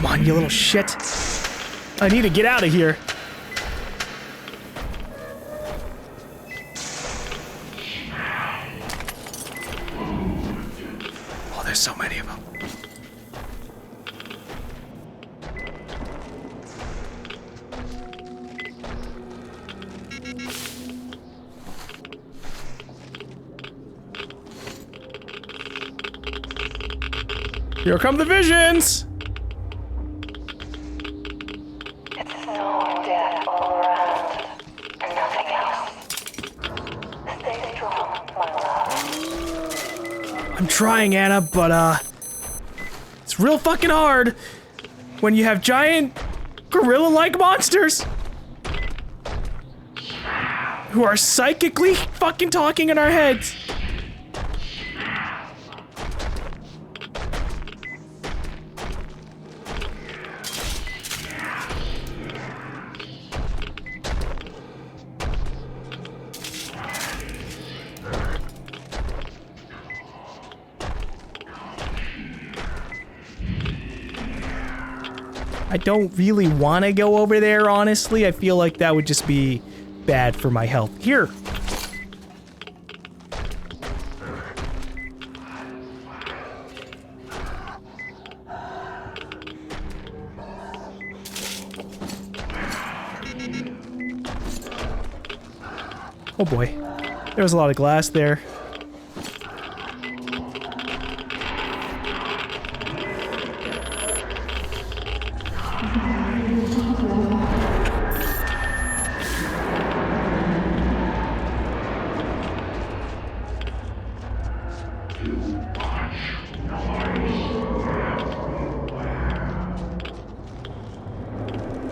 Come on, you little shit. I need to get out of here. Oh, there's so many of them. Here come the visions! It's snow and death all around, and nothing else. Stay strong, my love. I'm trying, Anna, but, it's real fucking hard when you have giant gorilla-like monsters who are psychically fucking talking in our heads. I don't really want to go over there, honestly. I feel like that would just be bad for my health. Here. Oh boy. There was a lot of glass there.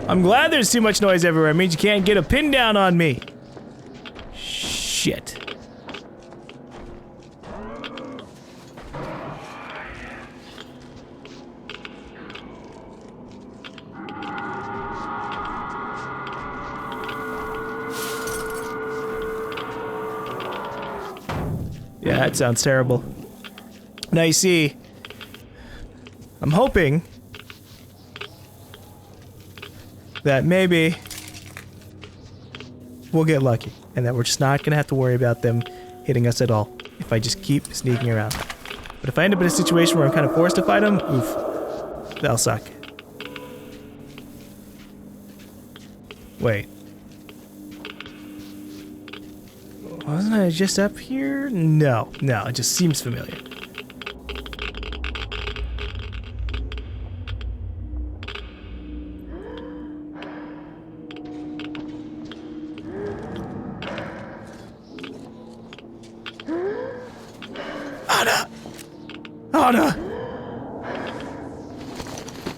I'm glad there's too much noise everywhere. It means you can't get a pin down on me. Shit. Yeah, that sounds terrible. Now you see, I'm hoping that maybe we'll get lucky and that we're just not gonna have to worry about them hitting us at all if I just keep sneaking around. But if I end up in a situation where I'm kind of forced to fight them, oof, that'll suck. Wait. Wasn't I just up here? No, it just seems familiar.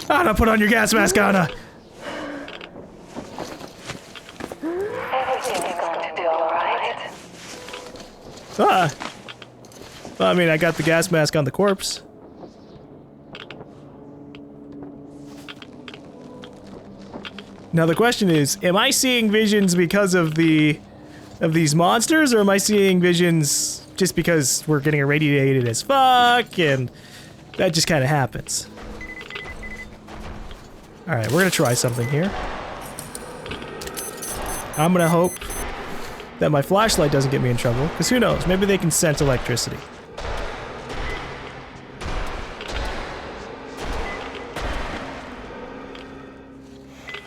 Anna, put on your gas mask, Anna! Everything's going to be alright. Well, I mean, I got the gas mask on the corpse. Now the question is, am I seeing visions because of these monsters, or am I seeing visions just because we're getting irradiated as fuck, and that just kind of happens? Alright, we're gonna try something here. I'm gonna hope that my flashlight doesn't get me in trouble, because who knows, maybe they can sense electricity.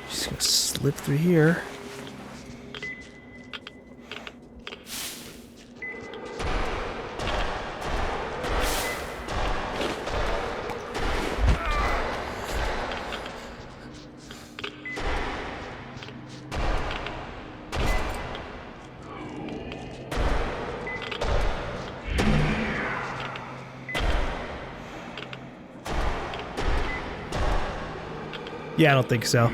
Just gonna slip through here. Yeah, I don't think so.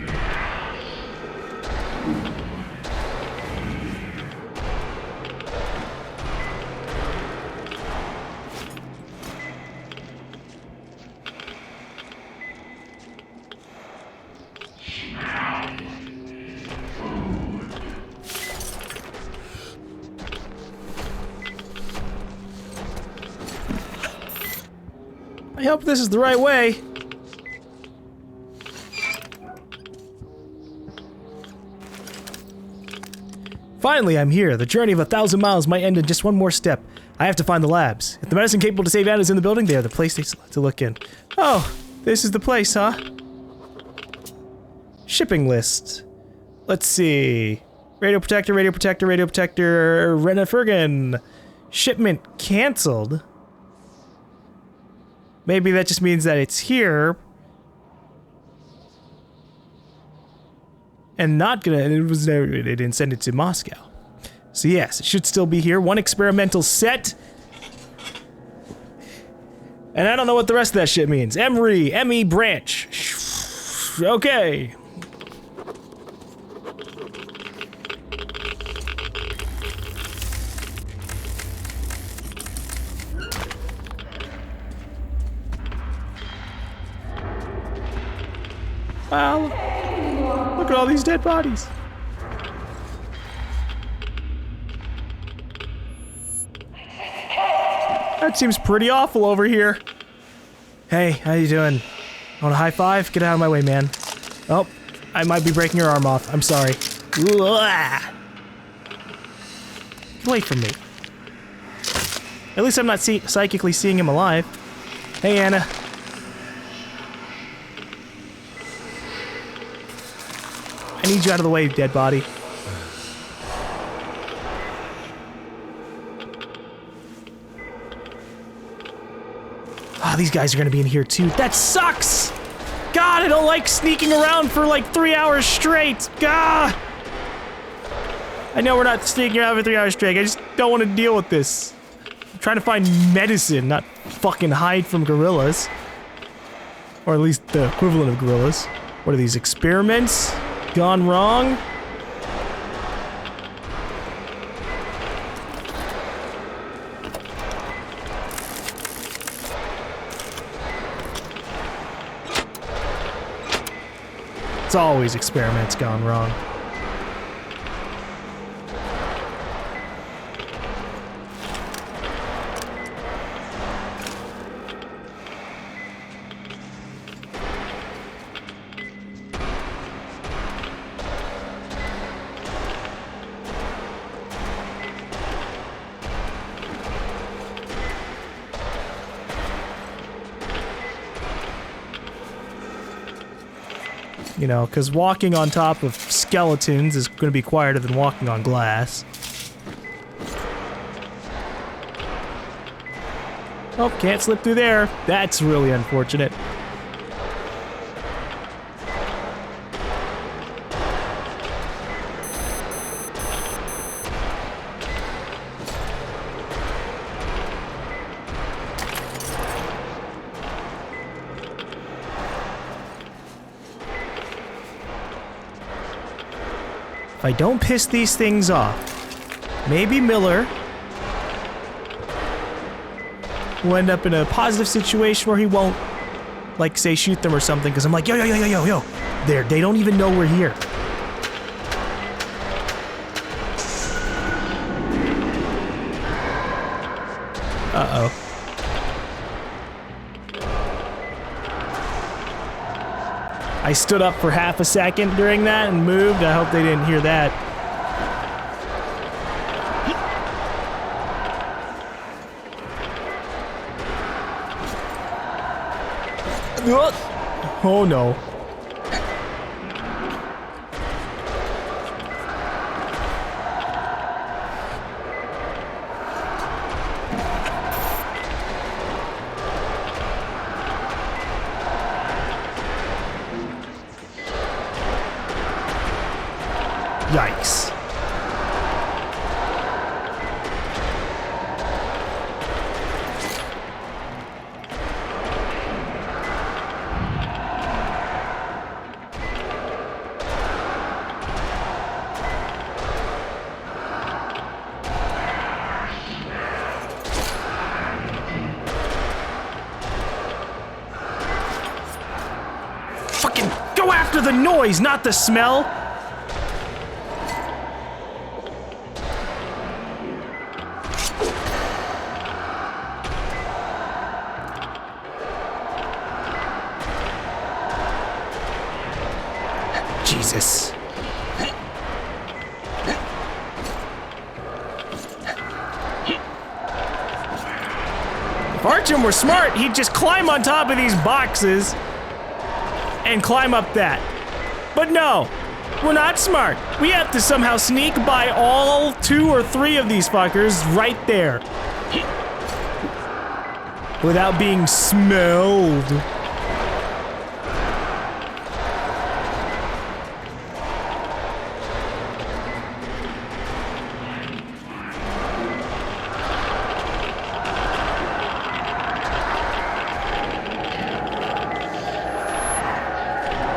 I hope this is the right way. Finally, I'm here. The journey of 1,000 miles might end in just one more step. I have to find the labs. If the medicine capable to save Anna is in the building, they are the place to look in. Oh, this is the place, huh? Shipping list. Let's see. Radio protector, radio protector, radio protector, Rena Fergan. Shipment canceled. Maybe that just means that it's here. And not gonna, it didn't send it to Moscow. So yes, it should still be here. One experimental set. And I don't know what the rest of that shit means. Emery, ME branch. Okay. Wow, look at all these dead bodies. That seems pretty awful over here. Hey, how you doing? Want a high five? Get out of my way, man. Oh, I might be breaking your arm off. I'm sorry. Get away from me. At least I'm not psychically seeing him alive. Hey, Anna. I need you out of the way, dead body. Ah, these guys are gonna be in here too. That sucks! God, I don't like sneaking around for like 3 hours straight. God! I know we're not sneaking around for 3 hours straight. I just don't want to deal with this. I'm trying to find medicine, not fucking hide from gorillas. Or at least the equivalent of gorillas. What are these, experiments? Gone wrong? It's always experiments gone wrong. You know, because walking on top of skeletons is going to be quieter than walking on glass. Oh, can't slip through there. That's really unfortunate. If I don't piss these things off, maybe Miller will end up in a positive situation where he won't, like, say, shoot them or something, because I'm like, yo. They don't even know we're here. Uh-oh. I stood up for half a second during that and moved. I hope they didn't hear that. Oh no. Yikes. Fucking go after the noise, not the smell! Jesus. If Artyom were smart, he'd just climb on top of these boxes and climb up that. But no, we're not smart. We have to somehow sneak by all 2 or 3 of these fuckers right there. Without being smelled.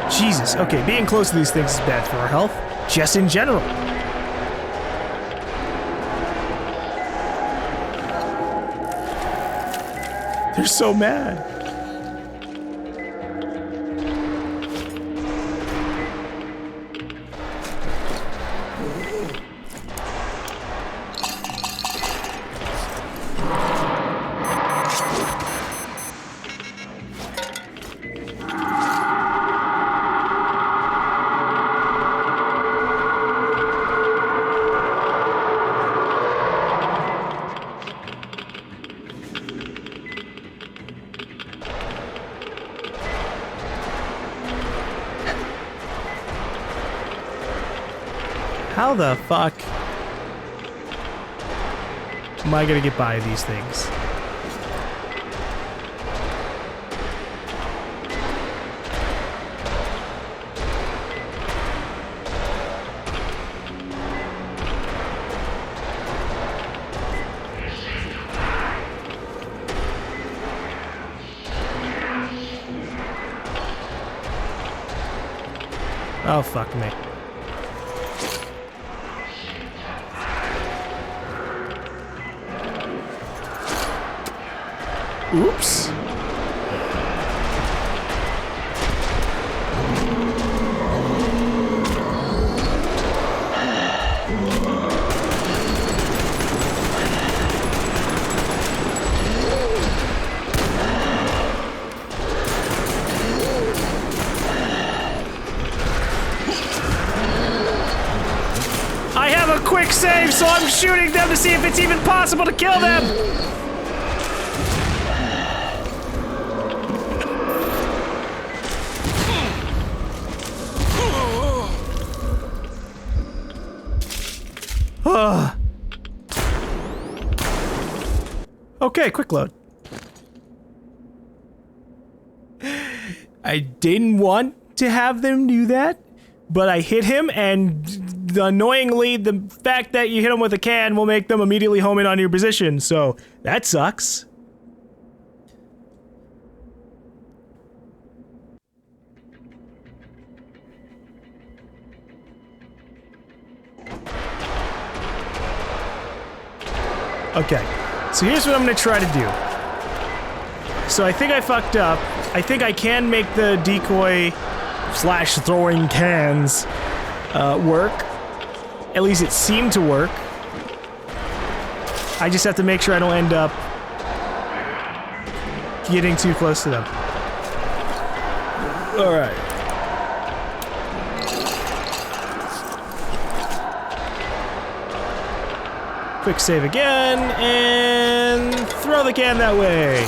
Jesus, okay, being close to these things is bad for our health, just in general. They're so mad. How the fuck am I gonna get by these things? Oh, fuck me. Oops. I have a quick save, so I'm shooting them to see if it's even possible to kill them. Okay, quick load. I didn't want to have them do that, but I hit him, and annoyingly, the fact that you hit him with a can will make them immediately home in on your position, so that sucks. Okay, so here's what I'm gonna try to do. So I think I fucked up. I think I can make the decoy / throwing cans work. At least it seemed to work. I just have to make sure I don't end up getting too close to them. All right. Quick save again, and throw the can that way.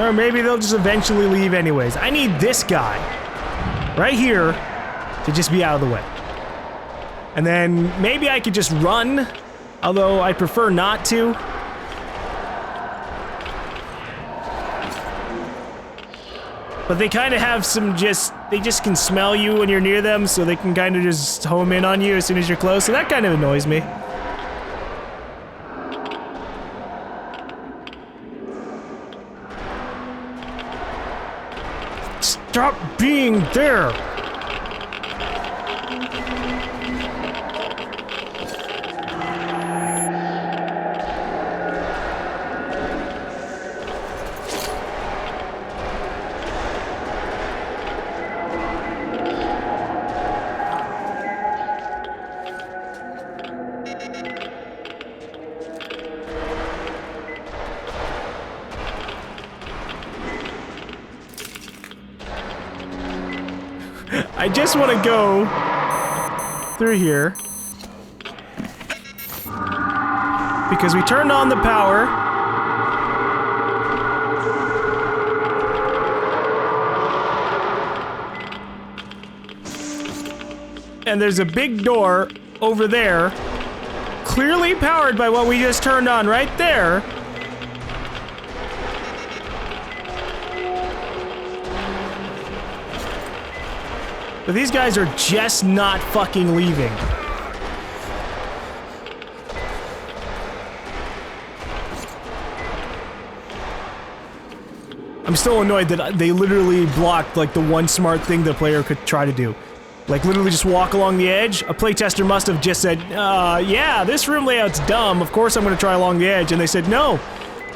Or maybe they'll just eventually leave anyways. I need this guy right here to just be out of the way. And then maybe I could just run, although I prefer not to. But they kind of have some they just can smell you when you're near them, so they can kind of just home in on you as soon as you're close, so that kind of annoys me. Stop being there! I just want to go through here. Because we turned on the power. And there's a big door over there, clearly powered by what we just turned on right there. But these guys are just not fucking leaving. I'm still annoyed that they literally blocked like the one smart thing the player could try to do. Like literally just walk along the edge. A playtester must have just said, yeah, this room layout's dumb. Of course I'm gonna try along the edge. And they said, no.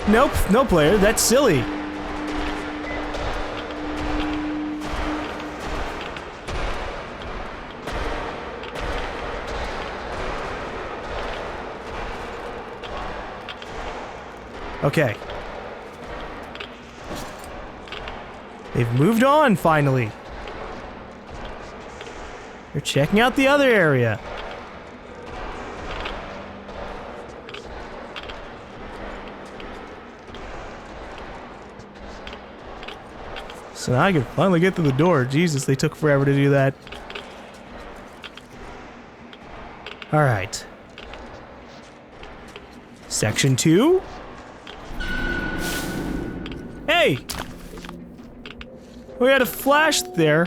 Nope, no player, that's silly. Okay. They've moved on, finally. They're checking out the other area. So now I can finally get through the door. Jesus, they took forever to do that. Alright. Section 2? Hey! We had a flash there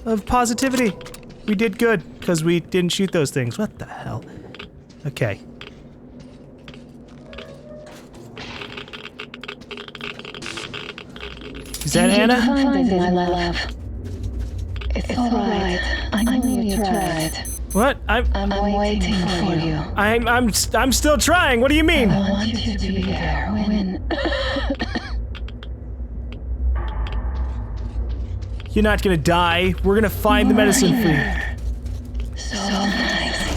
of positivity. We did good, because we didn't shoot those things. What the hell? Okay. Is that Anna? Find it, my love. It's alright. I know you tried. What? I'm waiting for you. I'm still trying. What do you mean? I want you to be there when... You're not gonna die. We're gonna find the medicine for you. So nice.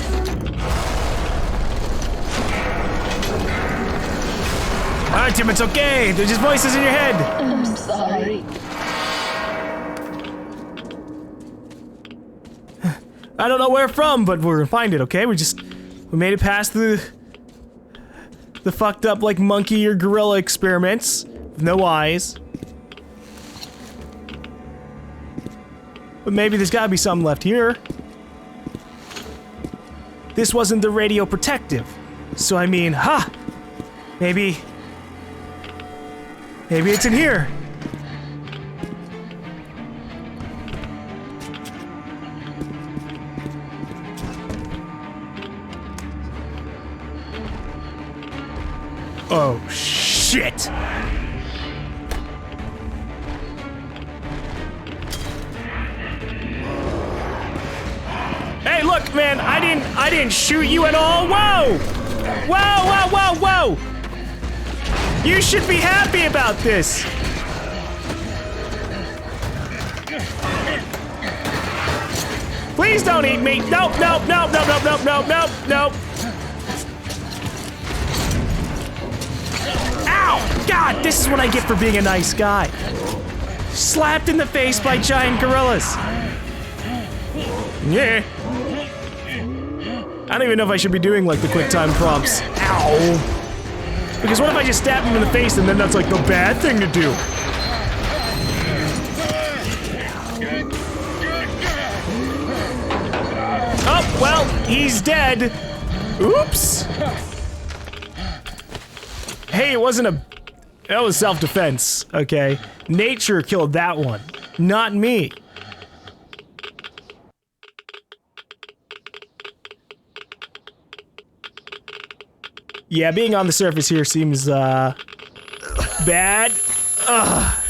Alright, Tim, it's okay. There's just voices in your head. I'm sorry. I don't know where from, but we're gonna find it, okay? We made it past the fucked up, like, monkey or gorilla experiments. With no eyes. But maybe there's gotta be something left here. This wasn't the radio protective. So I mean, maybe it's in here. Oh, shit! Hey, look, man, I didn't shoot you at all. Whoa! Whoa, whoa, whoa, whoa! You should be happy about this. Please don't eat me. Nope, nope, nope, nope, nope, nope, nope, nope, nope. Ow! God, this is what I get for being a nice guy. Slapped in the face by giant gorillas. Yeah. I don't even know if I should be doing like the quick time prompts. Ow! Because what if I just stab him in the face and then that's like the bad thing to do? Oh, well, he's dead. Oops. Hey, it wasn't a... That was self-defense, okay? Nature killed that one, not me. Yeah, being on the surface here seems, bad. Ugh.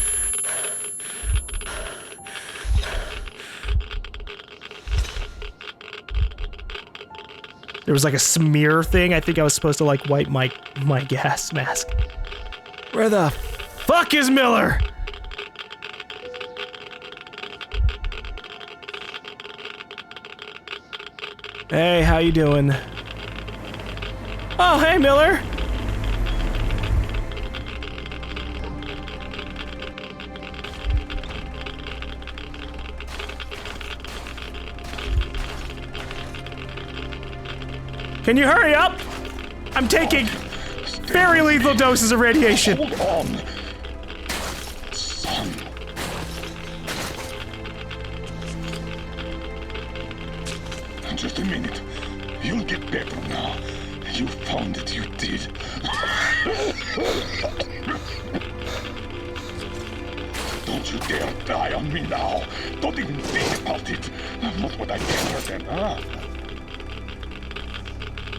There was like a smear thing. I think I was supposed to like wipe my gas mask. Where the fuck is Miller? Hey, how you doing? Oh, hey, Miller. Can you hurry up? I'm taking very lethal doses of radiation. Hold on. Son. Just a minute. You'll get better now. You found it, you did. Don't you dare die on me now. Don't even think about it. Not what I tell her then, huh?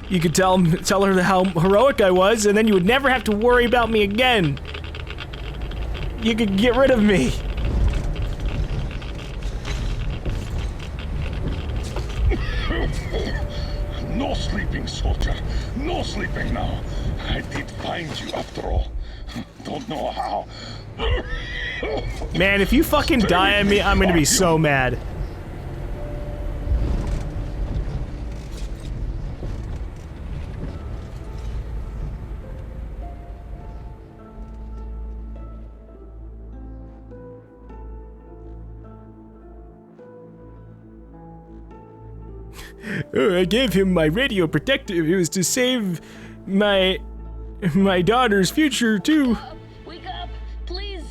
You could tell her how heroic I was, and then you would never have to worry about me again. You could get rid of me. No sleeping, soldier. No sleeping now. I did find you after all. Don't know how. Man, if you fucking die on me, I'm gonna be so mad. Oh, I gave him my radio protective. It was to save my daughter's future too. Wake up, please.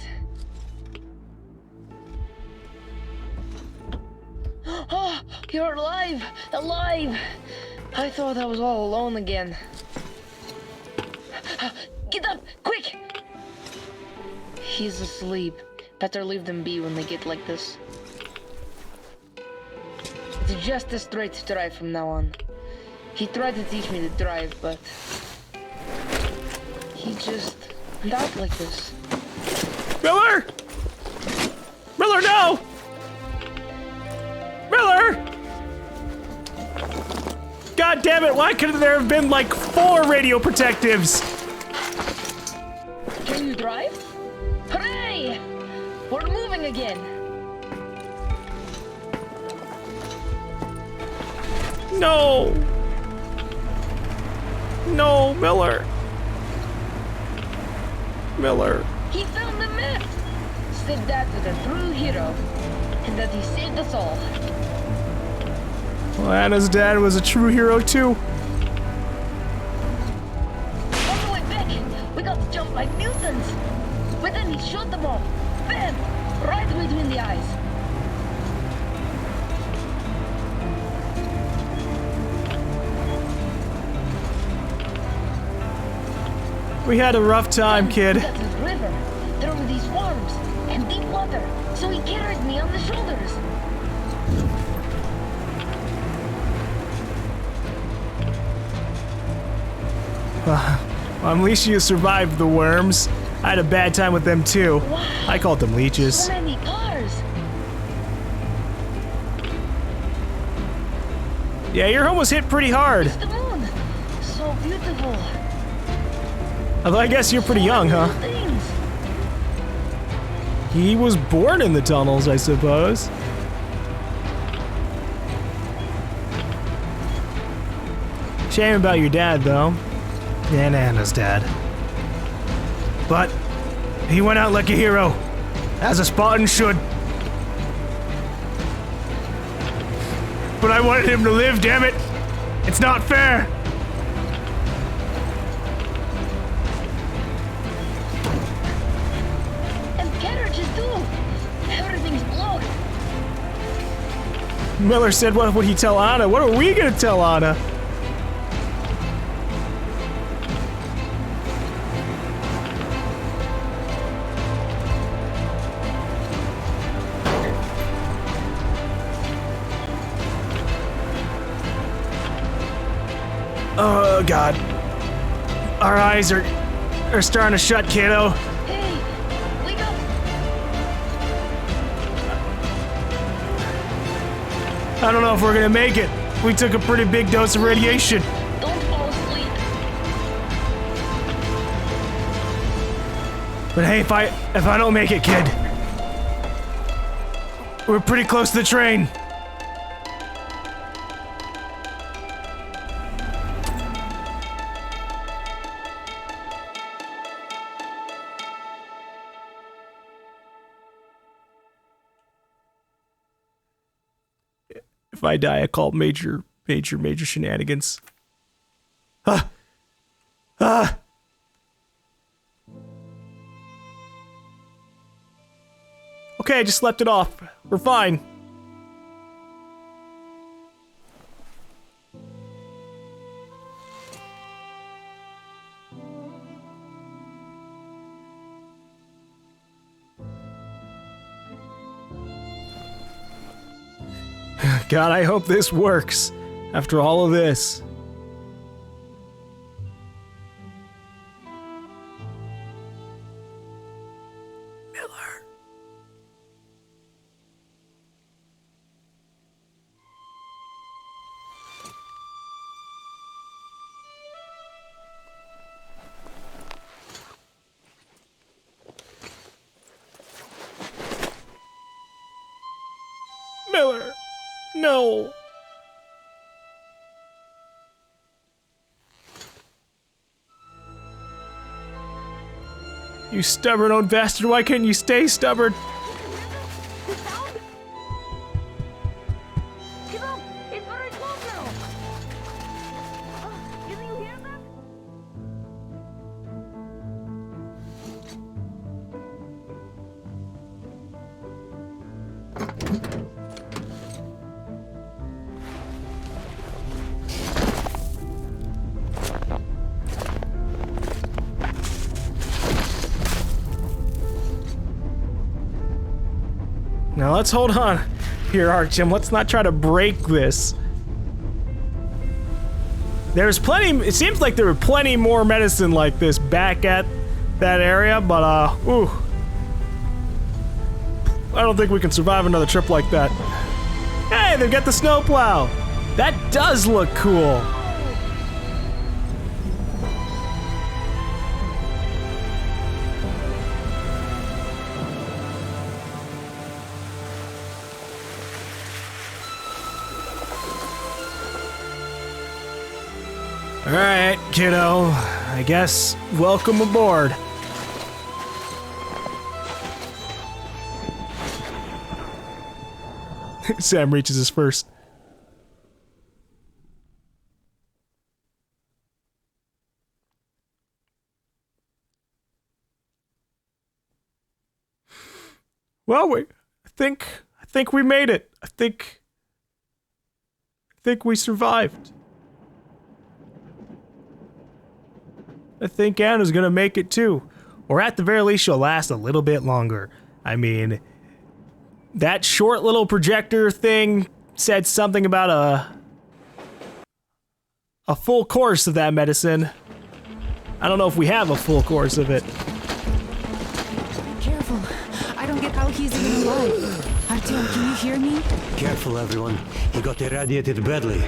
Oh, you're alive! Alive! I thought I was all alone again. Get up, quick! He's asleep. Better leave them be when they get like this. It's just a straight drive from now on. He tried to teach me to drive, but he just went out like this. Miller! Miller, no! Miller! God damn it, why couldn't there have been like 4 radio protectives? Can you drive? Hooray! We're moving again. No! No, Miller. Miller. He found the map! Said that was a true hero. And that he saved us all. Well, Anna's dad was a true hero too. On the way back, we got jumped like mutants. But then he shot them all. Bam! Right between the eyes. We had a rough time, kid. We got to the river. There were these worms and deep water. So he carried me on the shoulders. Well, at least you survived the worms. I had a bad time with them too. Wow. I called them leeches. So many cars. Yeah, your home was hit pretty hard. It's the moon. So beautiful. Although I guess you're pretty young, huh? Things. He was born in the tunnels, I suppose. Shame about your dad, though. And Anna's dad. But he went out like a hero, as a Spartan should. But I wanted him to live, damn it! It's not fair! And carriages too. Everything's blocked. Miller said, what would he tell Anna? What are we gonna tell Anna? Oh God. Our eyes are starting to shut, kiddo. Hey, wake up. I don't know if we're gonna make it. We took a pretty big dose of radiation. Don't fall asleep. But hey, if I don't make it, kid, we're pretty close to the train. If I die, I call major shenanigans. Okay, I just slept it off. We're fine. God, I hope this works after all of this. Miller. Miller. No. You stubborn old bastard, why can't you stay stubborn? The sound? GaLm, it's very close now. Can you hear that? Now let's hold on here, Artyom. Let's not try to break this. There's plenty, it seems like there were plenty more medicine like this back at that area, but ooh. I don't think we can survive another trip like that. Hey, they've got the snowplow. That does look cool. Alright, kiddo. I guess welcome aboard. Sam reaches his first. Well, I think we made it. I think we survived. I think Anna's gonna make it too. Or at the very least, she'll last a little bit longer. I mean, that short little projector thing said something about a full course of that medicine. I don't know if we have a full course of it. Be careful. I don't get how he's even alive. Artyom, can you hear me? Careful, everyone. He got irradiated badly.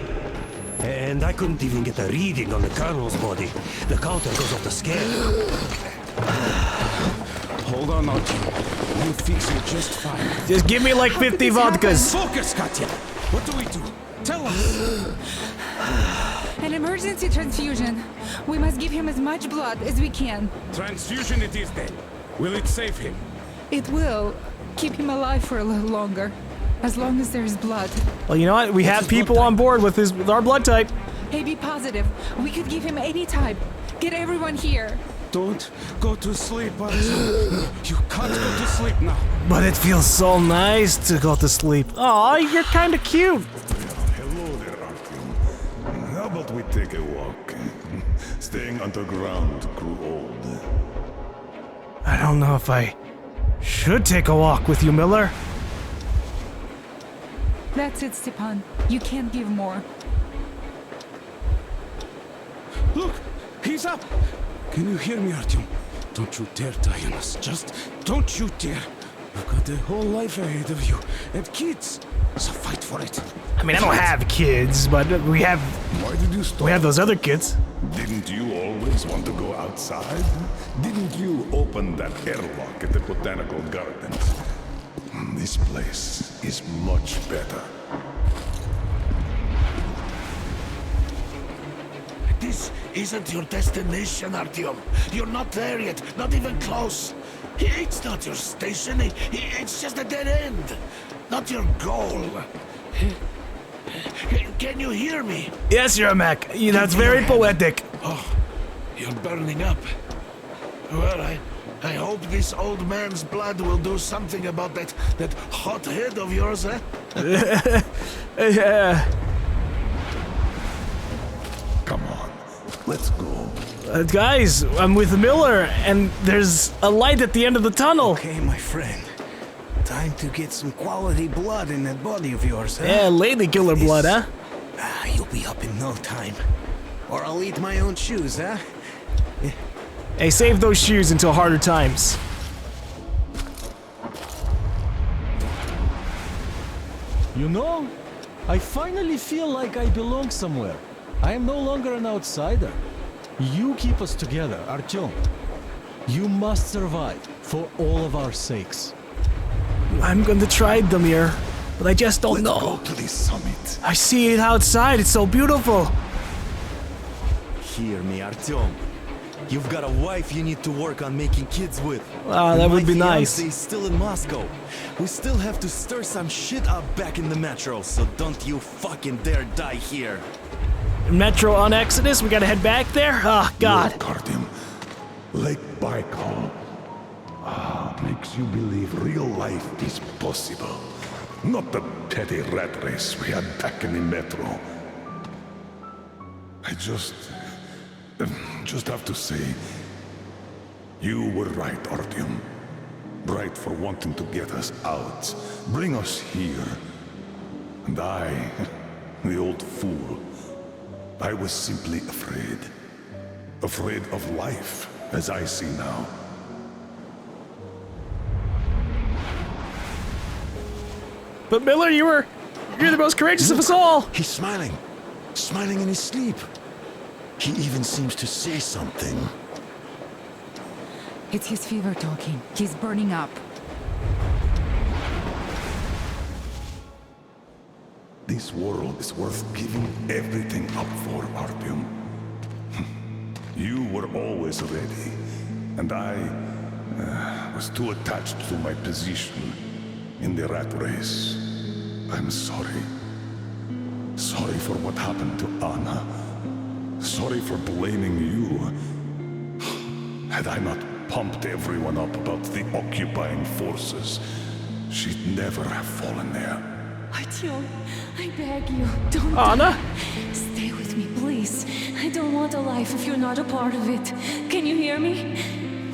And I couldn't even get a reading on the Colonel's body. The counter goes off the scale. Hold on, Artyom. We'll fix it just fine. Just give me like 50 vodkas. Focus, Katya! What do we do? Tell us! An emergency transfusion. We must give him as much blood as we can. Transfusion it is then. Will it save him? It will keep him alive for a little longer. As long as there's blood. Well, you know what? We have people on board with our blood type. Hey, be positive. We could give him any type. Get everyone here. Don't go to sleep, Artyom. You can't go to sleep now. But it feels so nice to go to sleep. Aw, you're kind of cute. Hello there, Artyom. How about we take a walk? Staying underground grew old. I don't know if I should take a walk with you, Miller. That's it, Stepan. You can't give more. Look! He's up! Can you hear me, Artyom? Don't you dare die on us. Just don't you dare. You've got a whole life ahead of you. And kids. So fight for it. I mean, I don't have kids, but we have Why did you stop? those other kids. Didn't you always want to go outside? Didn't you open that airlock at the Botanical Gardens? This place is much better. This isn't your destination, Artyom. You're not there yet, not even close. It's not your station, it's just a dead end. Not your goal. Can you hear me? Yes, Yermak. That's very poetic. Oh, you're burning up. Well, I hope this old man's blood will do something about that hot head of yours, eh? Yeah. Come on, let's go. Guys, I'm with Miller, and there's a light at the end of the tunnel. Okay, my friend. Time to get some quality blood in that body of yours, huh? Yeah, lady killer blood, huh? You'll be up in no time. Or I'll eat my own shoes, huh? Hey, save those shoes until harder times. You know, I finally feel like I belong somewhere. I am no longer an outsider. You keep us together, Artyom. You must survive for all of our sakes. I'm going to try, Damir, but I just don't Let's know. go to the summit. I see it outside. It's so beautiful. Hear me, Artyom. You've got a wife you need to work on making kids with. Wow, that would be nice. My fiancé is still in Moscow. We still have to stir some shit up back in the metro, so don't you fucking dare die here. Metro on Exodus. We gotta head back there. Oh God. Look, Artyom, Lake Baikal makes you believe real life is possible. Not the petty rat race we had back in the metro. I just have to say, you were right, Artyom. Right for wanting to get us out, bring us here. And I, the old fool, I was simply afraid. Afraid of life, as I see now. But Miller, you're the most courageous of us all. He's smiling. Smiling in his sleep. He even seems to say something. It's his fever talking. He's burning up. This world is worth giving everything up for, Artyom. You were always ready, and I was too attached to my position in the rat race. I'm sorry. Sorry for what happened to Anna. Sorry for blaming you. Had I not pumped everyone up about the occupying forces, she'd never have fallen there. Artyom, I beg you, don't Anna? die. Stay with me, please. I don't want a life if you're not a part of it. Can you hear me?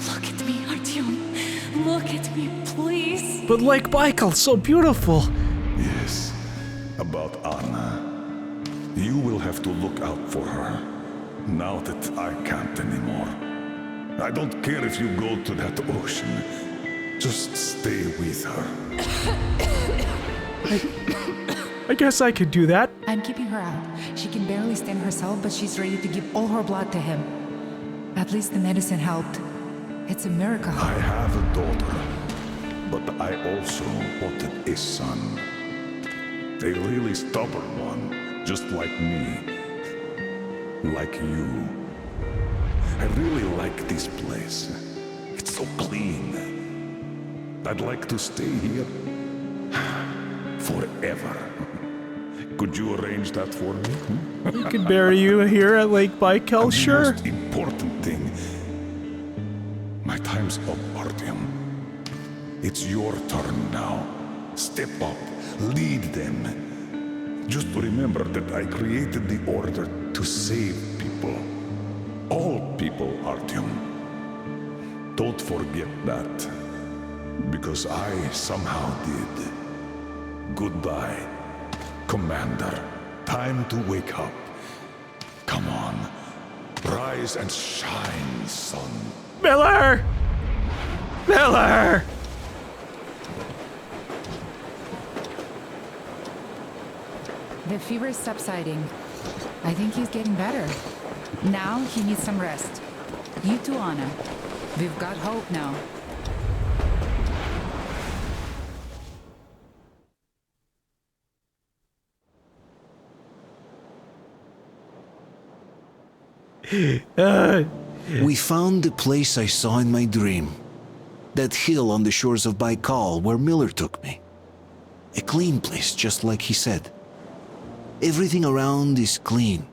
Look at me, Artyom. Look at me, please. But Lake Baikal, so beautiful. Yes, about Anna. You will have to look out for her, now that I can't anymore. I don't care if you go to that ocean. Just stay with her. I guess I could do that. I'm keeping her out. She can barely stand herself, but she's ready to give all her blood to him. At least the medicine helped. It's a miracle. I have a daughter, but I also wanted a son. A really stubborn one, just like me. Like you. I really like this place. It's so clean. I'd like to stay here forever. Could you arrange that for me? We could bury you here at Lake Baikal, And sure. the most important thing, my time's up, Artyom. It's your turn now. Step up, lead them. Just remember that I created the Order to save people. All people, Artyom. Don't forget that. Because I somehow did. Goodbye, Commander. Time to wake up. Come on. Rise and shine, son. Miller! Miller! The fever is subsiding. I think he's getting better. Now he needs some rest. You too, Anna. We've got hope now. We found the place I saw in my dream. That hill on the shores of Baikal where Miller took me. A clean place, just like he said. Everything around is clean.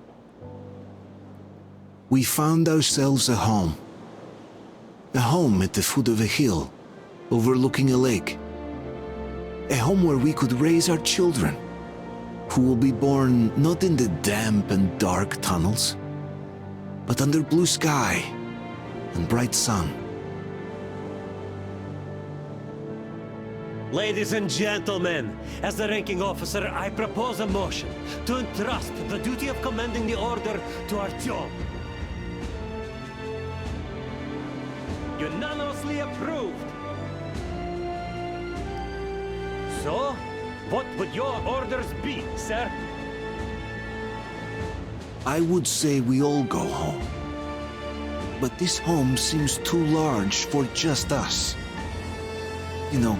we found ourselves a home. A home at the foot of a hill, overlooking a lake. A home where we could raise our children, who will be born not in the damp and dark tunnels, but under blue sky and bright sun. Ladies and gentlemen, as the ranking officer, I propose a motion to entrust the duty of commanding the order to Artyom. Unanimously approved. So, what would your orders be, sir? I would say we all go home. But this home seems too large for just us. You know,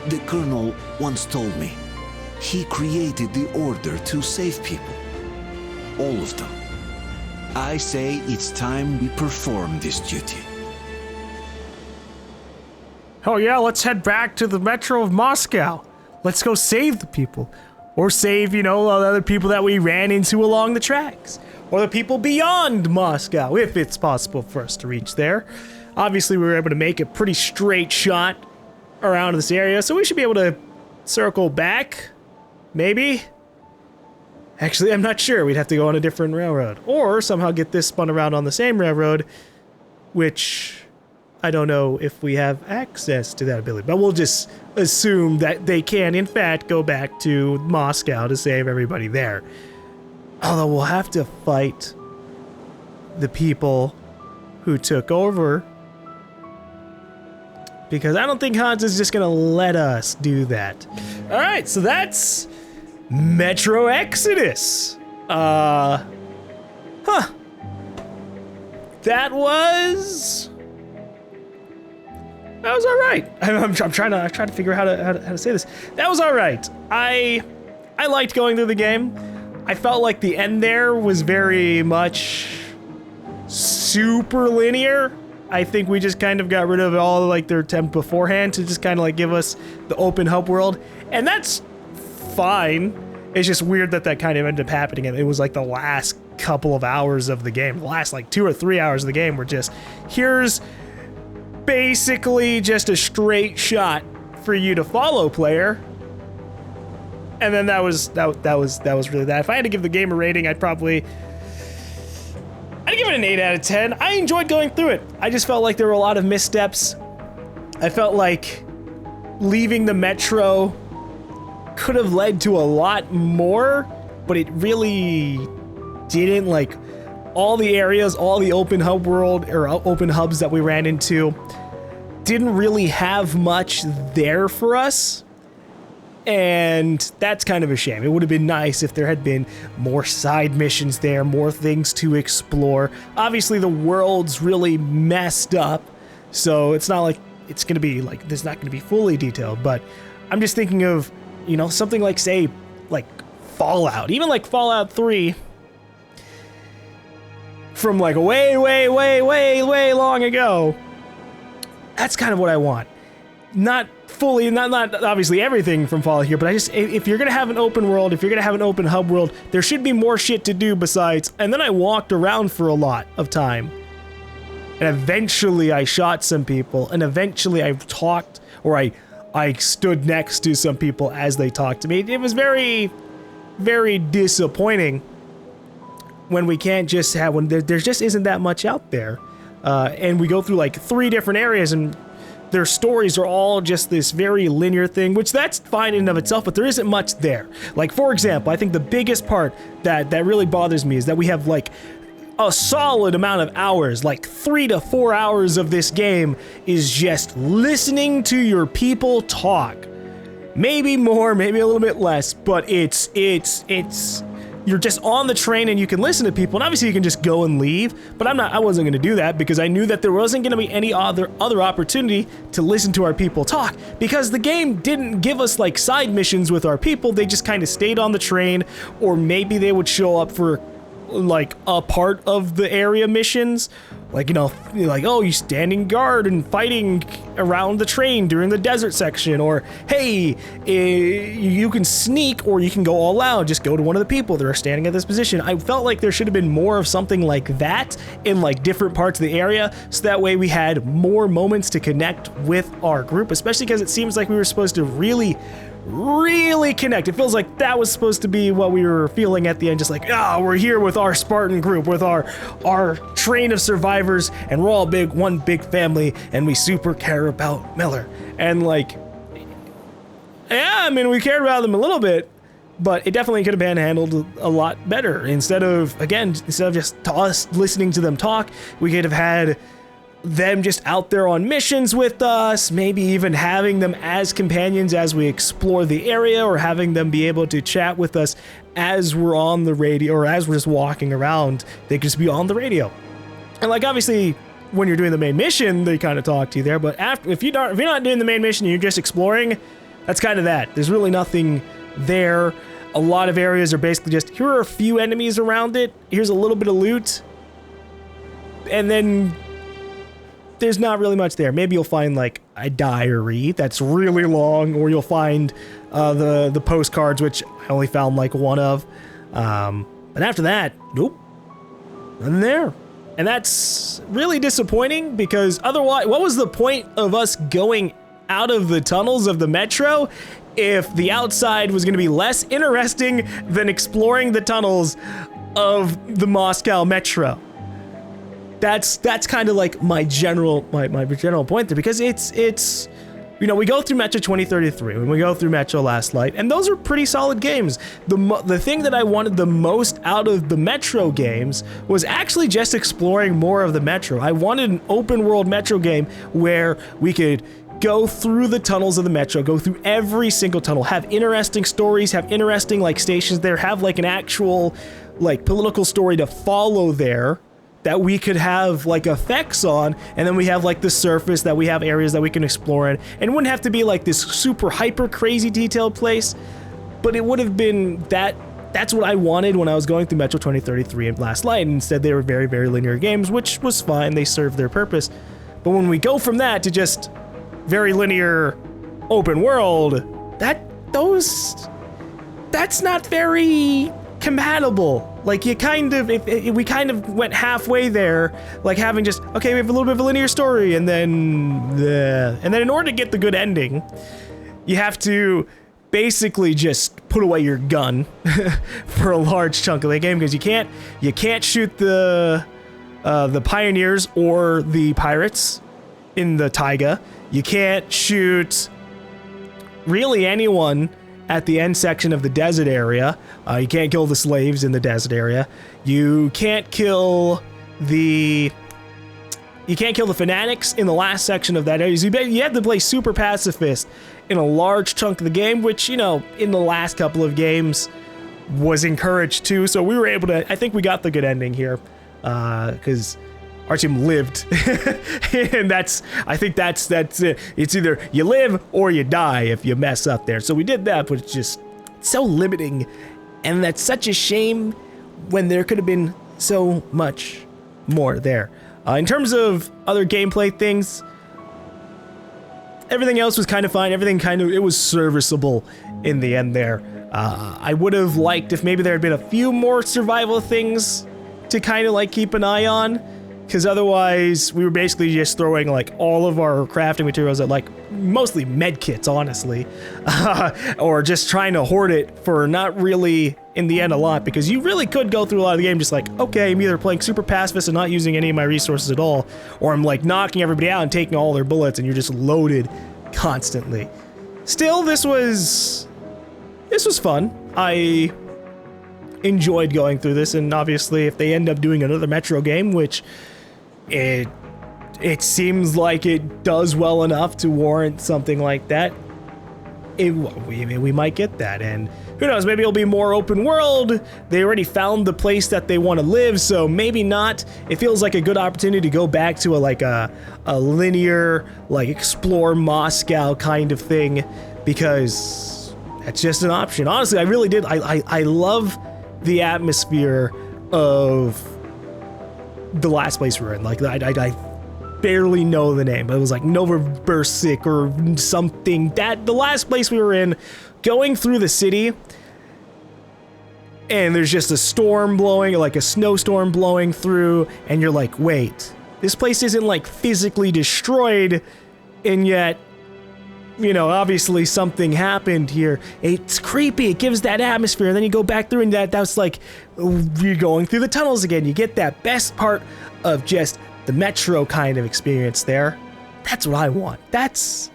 the Colonel once told me he created the Order to save people. All of them. I say it's time we perform this duty. Oh yeah, let's head back to the Metro of Moscow. Let's go save the people. Or save, you know, other people that we ran into along the tracks. Or the people beyond Moscow, if it's possible for us to reach there. Obviously, we were able to make a pretty straight shot around this area, so we should be able to circle back, maybe? Actually, I'm not sure. We'd have to go on a different railroad. Or somehow get this spun around on the same railroad, which I don't know if we have access to that ability. But we'll just assume that they can, in fact, go back to Moscow to save everybody there. Although we'll have to fight the people who took over, because I don't think Hans is just gonna let us do that. All right, so that's Metro Exodus. That was all right. I'm trying to figure out how to say this. That was all right. I liked going through the game. I felt like the end there was very much super linear. I think we just kind of got rid of all like their attempt beforehand to just kind of like give us the open hub world, and that's fine. It's just weird that kind of ended up happening, and it was like the last couple of hours of the game, the last like 2 or 3 hours of the game were just, here's basically just a straight shot for you to follow, player. And then that was really that. If I had to give the game a rating, I'd give it an 8 out of 10. I enjoyed going through it. I just felt like there were a lot of missteps. I felt like leaving the Metro could have led to a lot more, but it really didn't. Like, all the areas, all the open hub world, or open hubs that we ran into didn't really have much there for us. And that's kind of a shame. It would have been nice if there had been more side missions there, more things to explore. Obviously, the world's really messed up, so it's not like it's going to be like, there's not going to be fully detailed, but I'm just thinking of, you know, something like, say, like Fallout. Even like Fallout 3 from like way long ago. That's kind of what I want. Not fully, not obviously everything from Fallout here, but I just, if you're gonna have an open world, if you're gonna have an open hub world, there should be more shit to do besides. And then I walked around for a lot of time, and eventually I shot some people, and eventually I talked, or I stood next to some people as they talked to me. It was very, very disappointing when we can't just have, when there just isn't that much out there, and we go through like 3 different areas, and their stories are all just this very linear thing, which that's fine in and of itself, but there isn't much there. Like, for example, I think the biggest part that really bothers me is that we have like a solid amount of hours, like 3 to 4 hours of this game is just listening to your people talk. Maybe more, maybe a little bit less, but it's you're just on the train and you can listen to people, and obviously you can just go and leave, but I wasn't going to do that because I knew that there wasn't going to be any other opportunity to listen to our people talk, because the game didn't give us like side missions with our people. They just kind of stayed on the train, or maybe they would show up for like a part of the area missions, Like, you know, like, oh, you standing guard and fighting around the train during the desert section, or hey, you can sneak or you can go all out, just go to one of the people that are standing at this position. I felt like there should have been more of something like that in like different parts of the area, so that way we had more moments to connect with our group, especially because it seems like we were supposed to really connect. It feels like that was supposed to be what we were feeling at the end, just like, we're here with our Spartan group, with our train of survivors, and we're all one big family, and we super care about Miller. And like, yeah, I mean, we cared about them a little bit, but it definitely could have been handled a lot better. Instead of just us listening to them talk, we could have had them just out there on missions with us, maybe even having them as companions as we explore the area, or having them be able to chat with us as we're on the radio, or as we're just walking around, they could just be on the radio. And like, obviously, when you're doing the main mission, they kind of talk to you there, but if you're not doing the main mission, you're just exploring, that's kind of that. There's really nothing there. A lot of areas are basically just, here are a few enemies around it, here's a little bit of loot, and then there's not really much there. Maybe you'll find like a diary that's really long, or you'll find the postcards, which I only found like one of. But after that, nope, nothing there. And that's really disappointing, because otherwise, what was the point of us going out of the tunnels of the metro if the outside was going to be less interesting than exploring the tunnels of the Moscow metro? That's kind of like my general point there, because it's you know, we go through Metro 2033 and we go through Metro Last Light, and those are pretty solid games. The thing that I wanted the most out of the Metro games was actually just exploring more of the Metro. I wanted an open world Metro game where we could go through the tunnels of the Metro, go through every single tunnel, have interesting stories, have interesting like stations there, have like an actual like political story to follow there that we could have like effects on, and then we have like the surface that we have areas that we can explore in, and it wouldn't have to be like this super hyper crazy detailed place, but it would have been that's what I wanted when I was going through Metro 2033 and Last Light, and instead they were very, very linear games, which was fine, they served their purpose. But when we go from that to just very linear open world, that's not very compatible. Like, you kind of, we kind of went halfway there, like having just, okay, we have a little bit of a linear story, and then in order to get the good ending, you have to basically just put away your gun for a large chunk of the game, because you can't shoot the pioneers or the pirates in the taiga. You can't shoot really anyone at the end section of the desert area. You can't kill the slaves in the desert area. You can't kill the fanatics in the last section of that area. So you have to play super pacifist in a large chunk of the game, which, you know, in the last couple of games was encouraged too. So we were able to, I think we got the good ending here, because our team lived. And I think that's it. It's either you live or you die if you mess up there. So we did that, but it's just so limiting, and that's such a shame when there could have been so much more there. In terms of other gameplay things, everything else was kind of fine. It was serviceable in the end there. I would have liked if maybe there had been a few more survival things to kind of like keep an eye on, because otherwise we were basically just throwing like all of our crafting materials at like mostly med kits, honestly, or just trying to hoard it for not really in the end a lot, because you really could go through a lot of the game just like, okay, I'm either playing super pacifist and not using any of my resources at all, or I'm like knocking everybody out and taking all their bullets, and you're just loaded constantly. Still, this was fun. I enjoyed going through this, and obviously if they end up doing another Metro game, which it seems like it does well enough to warrant something like that, we might get that. And who knows, maybe it'll be more open world. They already found the place that they want to live, so maybe not. It feels like a good opportunity to go back to a linear, like, explore Moscow kind of thing, because that's just an option. Honestly, I really did. I love the atmosphere of the last place we were in. Like, I barely know the name, but it was like Novosibirsk or something. That the last place we were in, going through the city, and there's just a storm blowing, like a snowstorm blowing through, and you're like, wait, this place isn't like physically destroyed, and yet, you know, obviously something happened here. It's creepy. It gives that atmosphere. And then you go back through, and that's like you're going through the tunnels again. You get that best part of just the Metro kind of experience there. That's what I want. That's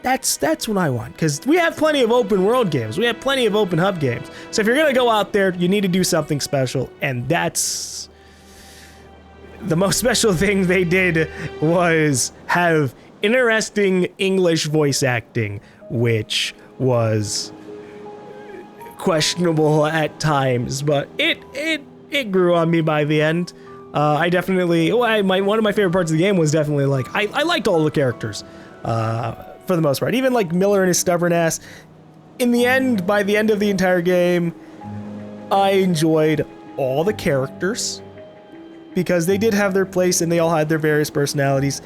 what I want, because we have plenty of open world games. We have plenty of open hub games. So if you're gonna go out there, you need to do something special, and that's the most special thing they did was have interesting English voice acting, which was questionable at times, but it grew on me by the end. I definitely, one of my favorite parts of the game was definitely like, I liked all the characters, for the most part. Even like Miller and his stubborn ass. In the end, by the end of the entire game, I enjoyed all the characters because they did have their place and they all had their various personalities.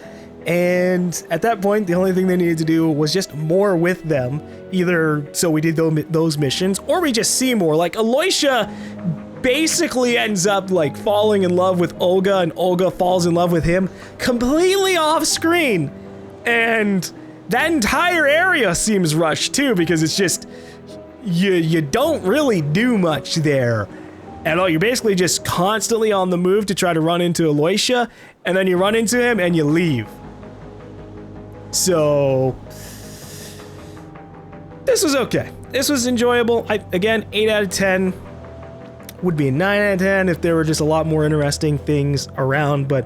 And at that point, the only thing they needed to do was just more with them. Either so we did those missions, or we just see more. Like Aloysia basically ends up like falling in love with Olga, and Olga falls in love with him completely off screen. And that entire area seems rushed too, because it's just, you don't really do much there at all. You're basically just constantly on the move to try to run into Aloysia, and then you run into him and you leave. So this was okay. This was enjoyable. Again, 8 out of 10. Would be a 9 out of 10 if there were just a lot more interesting things around, but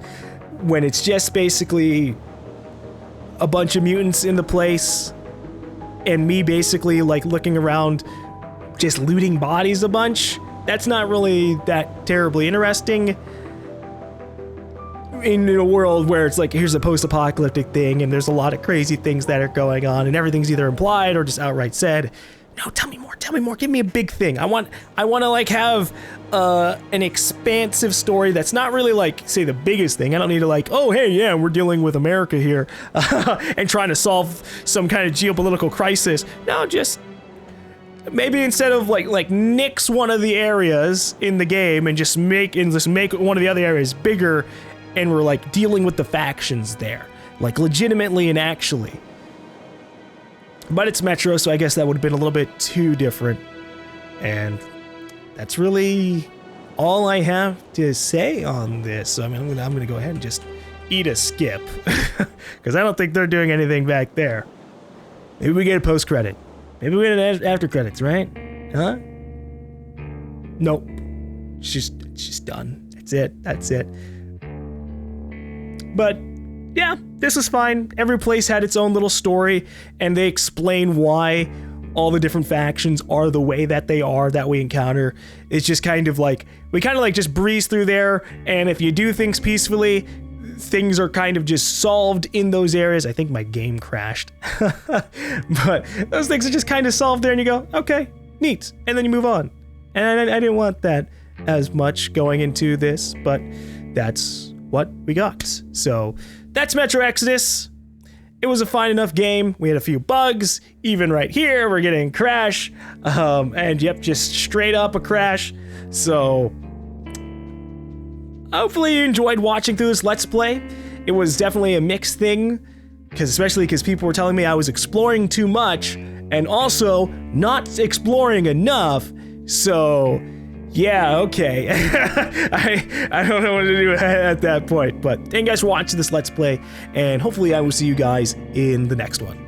when it's just basically a bunch of mutants in the place and me basically like looking around just looting bodies a bunch, that's not really that terribly interesting. In a world where it's like, here's a post-apocalyptic thing and there's a lot of crazy things that are going on and everything's either implied or just outright said. No, tell me more, give me a big thing. I want to like have an expansive story that's not really like, say, the biggest thing. I don't need to like, oh hey, yeah, we're dealing with America here and trying to solve some kind of geopolitical crisis. No, just maybe instead of like nix one of the areas in the game and just make one of the other areas bigger, and we're like dealing with the factions there, like legitimately and actually. But it's Metro, so I guess that would have been a little bit too different. And that's really all I have to say on this. So I'm gonna go ahead and just eat a skip, because I don't think they're doing anything back there. Maybe we get a post credit. Maybe we get an after credits, right? Huh? Nope. It's just done. That's it. But yeah, this was fine. Every place had its own little story, and they explain why all the different factions are the way that they are that we encounter. It's just kind of like, we kind of like just breeze through there, and if you do things peacefully, things are kind of just solved in those areas. I think my game crashed. But those things are just kind of solved there, and you go, okay, neat, and then you move on. And I didn't want that as much going into this, but that's what we got. So that's Metro Exodus. It was a fine enough game. We had a few bugs. Even right here, we're getting crash. And yep, just straight up a crash. So hopefully you enjoyed watching through this Let's Play. It was definitely a mixed thing, especially because people were telling me I was exploring too much and also not exploring enough. So yeah, okay. I don't know what to do at that point, but thank you guys for watching this Let's Play, and hopefully I will see you guys in the next one.